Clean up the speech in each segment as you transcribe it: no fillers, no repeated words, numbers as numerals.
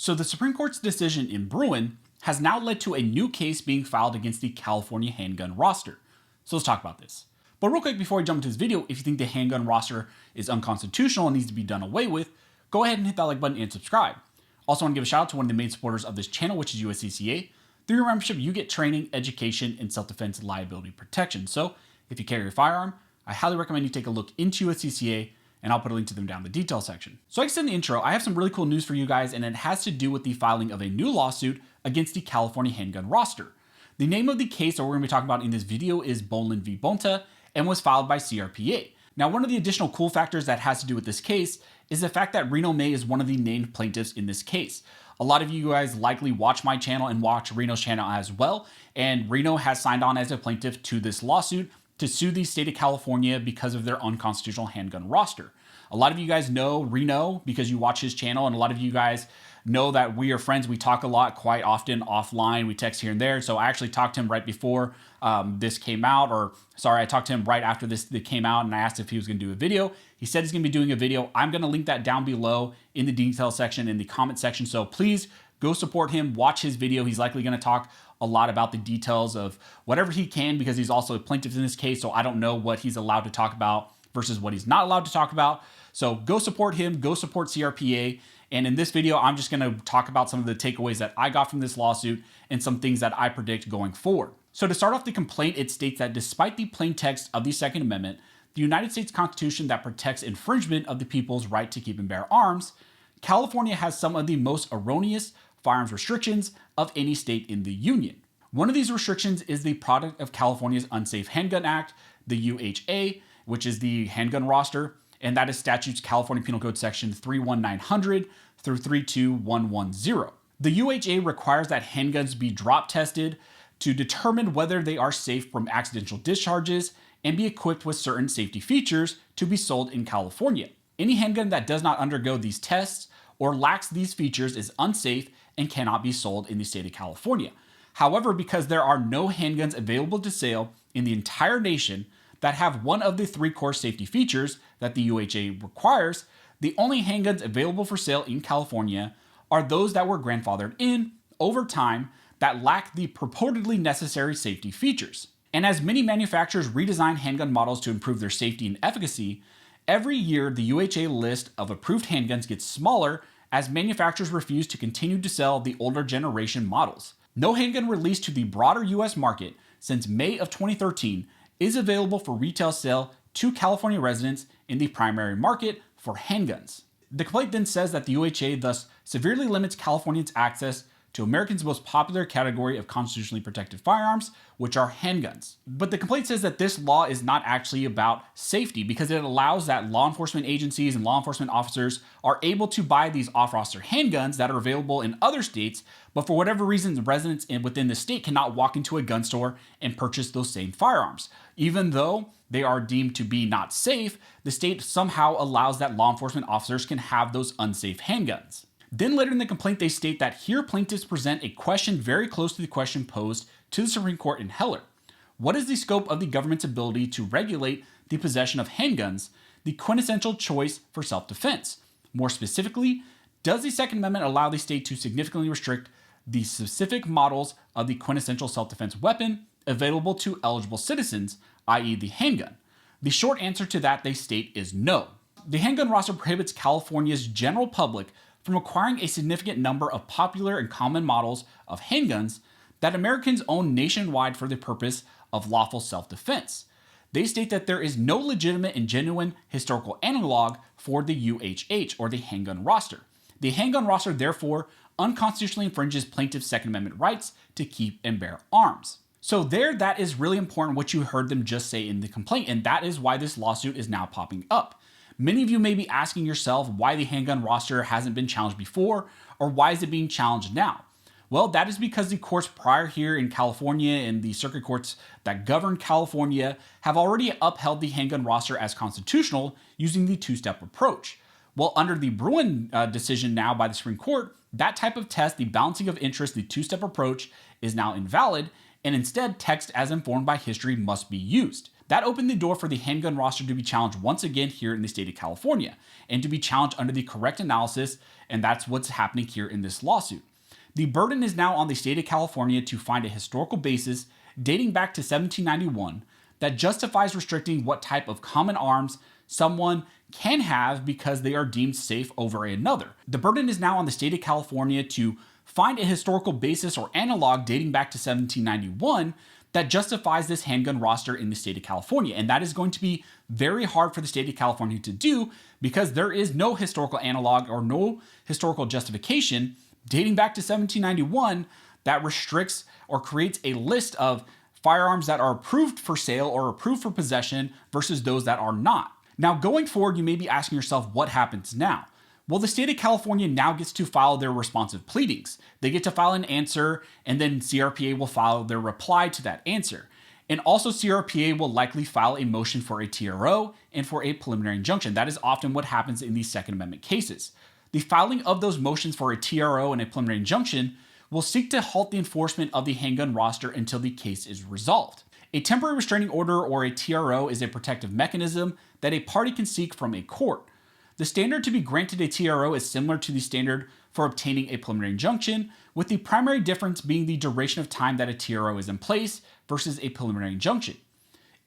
So the Supreme Court's decision in Bruen has now led to a new case being filed against the California handgun roster. So let's talk about this. But real quick, before we jump into this video, if you think the handgun roster is unconstitutional and needs to be done away with, go ahead and hit that like button and subscribe. Also want to give a shout out to one of the main supporters of this channel, which is USCCA. Through your membership, you get training, education, and self-defense liability protection. So if you carry a firearm, I highly recommend you take a look into USCCA, and I'll put a link to them down in the details section. So like I said in the intro, I have some really cool news for you guys, and it has to do with the filing of a new lawsuit against the California handgun roster. The name of the case that we're going to be talking about in this video is Boland v. Bonta and was filed by CRPA. Now, one of the additional cool factors that has to do with this case is the fact that Reno May is one of the named plaintiffs in this case. A lot of you guys likely watch my channel and watch Reno's channel as well, and Reno has signed on as a plaintiff to this lawsuit to sue the state of California because of their unconstitutional handgun roster. A lot of you guys know Reno because you watch his channel, and a lot of you guys know that we are friends. We talk a lot quite often offline. We text here and there. So I actually talked to him right before this came out, or sorry, I talked to him right after this came out, and I asked if he was going to do a video. He said he's going to be doing a video. I'm going to link that down below in the details section, in the comment section. So please go support him, watch his video. He's likely going to talk a lot about the details of whatever he can, because he's also a plaintiff in this case. So I don't know what he's allowed to talk about versus what he's not allowed to talk about. So go support him, go support CRPA. And in this video, I'm just going to talk about some of the takeaways that I got from this lawsuit and some things that I predict going forward. So to start off the complaint, it states that despite the plain text of the Second Amendment, the United States Constitution that protects infringement of the people's right to keep and bear arms, California has some of the most erroneous firearms restrictions of any state in the Union. One of these restrictions is the product of California's Unsafe Handgun Act, the UHA, which is the handgun roster, and that is statutes California Penal Code section 31900 through 32110. The UHA requires that handguns be drop tested to determine whether they are safe from accidental discharges and be equipped with certain safety features to be sold in California. Any handgun that does not undergo these tests or lacks these features is unsafe and cannot be sold in the state of California. However, because there are no handguns available to sale in the entire nation that have one of the three core safety features that the UHA requires, the only handguns available for sale in California are those that were grandfathered in over time that lack the purportedly necessary safety features. And as many manufacturers redesign handgun models to improve their safety and efficacy, every year the UHA list of approved handguns gets smaller as manufacturers refuse to continue to sell the older generation models. No handgun released to the broader US market since May of 2013 is available for retail sale to California residents in the primary market for handguns. The complaint then says that the UHA thus severely limits Californians' access to Americans' most popular category of constitutionally protected firearms, which are handguns. But the complaint says that this law is not actually about safety, because it allows that law enforcement agencies and law enforcement officers are able to buy these off-roster handguns that are available in other states, but for whatever reason, residents within the state cannot walk into a gun store and purchase those same firearms. Even though they are deemed to be not safe, the state somehow allows that law enforcement officers can have those unsafe handguns. Then later in the complaint, they state that here plaintiffs present a question very close to the question posed to the Supreme Court in Heller. What is the scope of the government's ability to regulate the possession of handguns, the quintessential choice for self-defense? More specifically, does the Second Amendment allow the state to significantly restrict the specific models of the quintessential self-defense weapon available to eligible citizens, i.e. the handgun? The short answer to that, they state, is no. The handgun roster prohibits California's general public from acquiring a significant number of popular and common models of handguns that Americans own nationwide for the purpose of lawful self-defense. They state that there is no legitimate and genuine historical analog for the UHH, or the handgun roster. The handgun roster, therefore, unconstitutionally infringes plaintiffs' Second Amendment rights to keep and bear arms. So that is really important, what you heard them just say in the complaint, and that is why this lawsuit is now popping up. Many of you may be asking yourself why the handgun roster hasn't been challenged before, or why is it being challenged now? Well, that is because the courts prior here in California and the circuit courts that govern California have already upheld the handgun roster as constitutional using the two-step approach. Well, under the Bruen decision now by the Supreme Court, that type of test, the balancing of interest, the two-step approach, is now invalid, and instead text as informed by history must be used. That opened the door for the handgun roster to be challenged once again here in the state of California, and to be challenged under the correct analysis, and that's what's happening here in this lawsuit. The burden is now on the state of California to find a historical basis dating back to 1791 that justifies restricting what type of common arms someone can have because they are deemed safe over another. The burden is now on the state of California to find a historical basis or analog dating back to 1791 that justifies this handgun roster in the state of California. And that is going to be very hard for the state of California to do because there is no historical analog or no historical justification dating back to 1791 that restricts or creates a list of firearms that are approved for sale or approved for possession versus those that are not. Now, going forward, you may be asking yourself, what happens now? Well, the state of California now gets to file their responsive pleadings. They get to file an answer, and then CRPA will file their reply to that answer. And also, CRPA will likely file a motion for a TRO and for a preliminary injunction. That is often what happens in these Second Amendment cases. The filing of those motions for a TRO and a preliminary injunction will seek to halt the enforcement of the handgun roster until the case is resolved. A temporary restraining order or a TRO is a protective mechanism that a party can seek from a court. The standard to be granted a TRO is similar to the standard for obtaining a preliminary injunction, with the primary difference being the duration of time that a TRO is in place versus a preliminary injunction.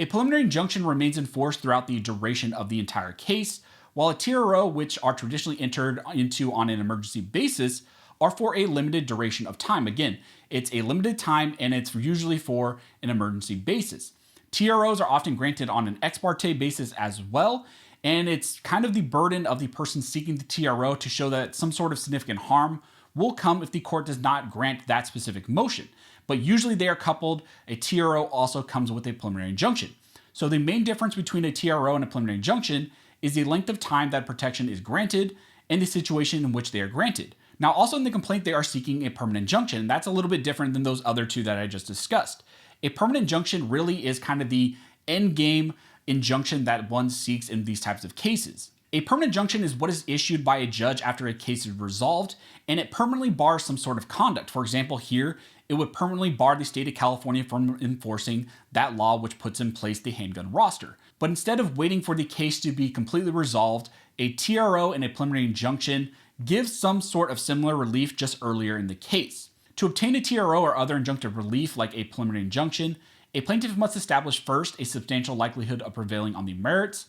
A preliminary injunction remains enforced throughout the duration of the entire case, while a TRO, which are traditionally entered into on an emergency basis, are for a limited duration of time. Again, it's a limited time and it's usually for an emergency basis. TROs are often granted on an ex parte basis as well, and it's kind of the burden of the person seeking the TRO to show that some sort of significant harm will come if the court does not grant that specific motion. But usually they are coupled. A TRO also comes with a preliminary injunction. So the main difference between a TRO and a preliminary injunction is the length of time that protection is granted and the situation in which they are granted. Now, also in the complaint, they are seeking a permanent injunction, and that's a little bit different than those other two that I just discussed. A permanent injunction really is kind of the end game injunction that one seeks in these types of cases. A permanent injunction is what is issued by a judge after a case is resolved, and it permanently bars some sort of conduct. For example, here, it would permanently bar the state of California from enforcing that law which puts in place the handgun roster. But instead of waiting for the case to be completely resolved, a TRO and a preliminary injunction gives some sort of similar relief just earlier in the case. To obtain a TRO or other injunctive relief like a preliminary injunction, a plaintiff must establish first a substantial likelihood of prevailing on the merits,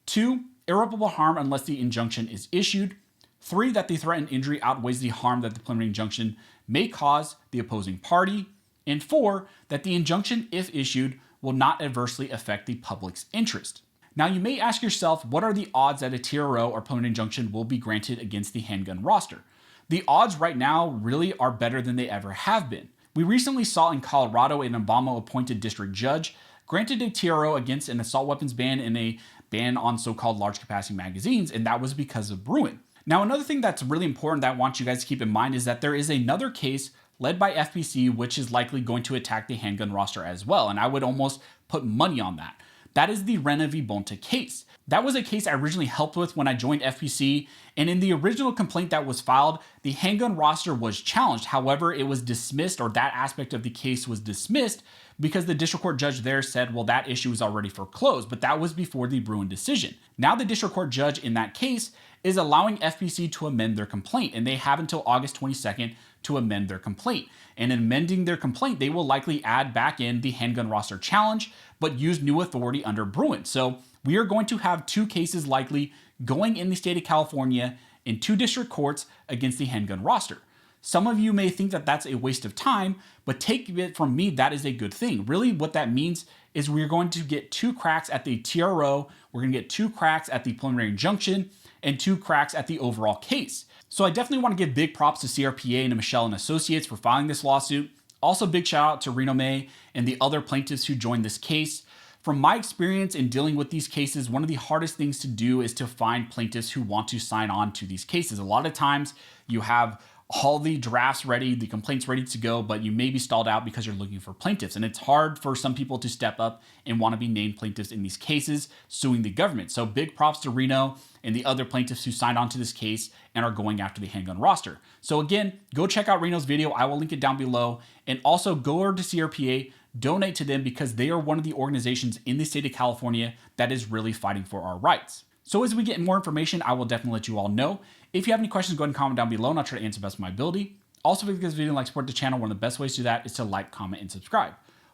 2, irreparable harm unless the injunction is issued, 3, that the threatened injury outweighs the harm that the preliminary injunction may cause the opposing party, and 4, that the injunction, if issued, will not adversely affect the public's interest. Now, you may ask yourself, what are the odds that a TRO or preliminary injunction will be granted against the handgun roster? The odds right now really are better than they ever have been. We recently saw in Colorado an Obama-appointed district judge granted a TRO against an assault weapons ban and a ban on so-called large-capacity magazines, and that was because of Bruen. Now, another thing that's really important that I want you guys to keep in mind is that there is another case led by FPC which is likely going to attack the handgun roster as well, and I would almost put money on that. That is the Rena v. Bonta case. That was a case I originally helped with when I joined FPC, and in the original complaint that was filed, the handgun roster was challenged. However, it was dismissed, or that aspect of the case was dismissed, because the district court judge there said, well, that issue is already foreclosed, but that was before the Bruen decision. Now the district court judge in that case is allowing FPC to amend their complaint, and they have until August 22nd to amend their complaint. And in amending their complaint, they will likely add back in the handgun roster challenge, but use new authority under Bruen. So we are going to have two cases likely going in the state of California in two district courts against the handgun roster. Some of you may think that that's a waste of time, but take it from me, that is a good thing. Really what that means is we're going to get two cracks at the TRO, we're going to get two cracks at the preliminary injunction, and two cracks at the overall case. So I definitely want to give big props to CRPA and Michelle and Associates for filing this lawsuit. Also big shout out to Reno May and the other plaintiffs who joined this case. From my experience in dealing with these cases, one of the hardest things to do is to find plaintiffs who want to sign on to these cases. A lot of times you have all the drafts ready, the complaints ready to go, but you may be stalled out because you're looking for plaintiffs. And it's hard for some people to step up and want to be named plaintiffs in these cases, suing the government. So big props to Reno and the other plaintiffs who signed on to this case and are going after the handgun roster. So again, go check out Reno's video. I will link it down below. And also go over to CRPA, donate to them because they are one of the organizations in the state of California that is really fighting for our rights. So as we get more information, I will definitely let you all know. If you have any questions, go ahead and comment down below and I'll try to answer the best of my ability. Also, if you like this video and like support the channel, one of the best ways to do that is to like, comment, and subscribe.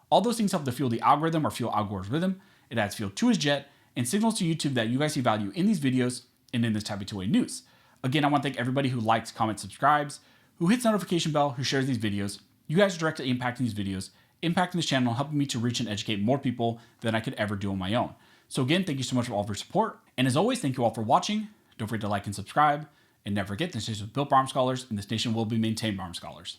All those things help to fuel the algorithm or fuel Al Gore's rhythm. It adds fuel to his jet and signals to YouTube that you guys see value in these videos and in this type of two-way news. Again, I want to thank everybody who likes, comments, subscribes, who hits the notification bell, who shares these videos. You guys are directly impacting these videos, impacting this channel, helping me to reach and educate more people than I could ever do on my own. So again, thank you so much for all of your support. And as always, thank you all for watching. Don't forget to like and subscribe. And never forget, this nation was built by armed scholars, and this nation will be maintained by armed scholars.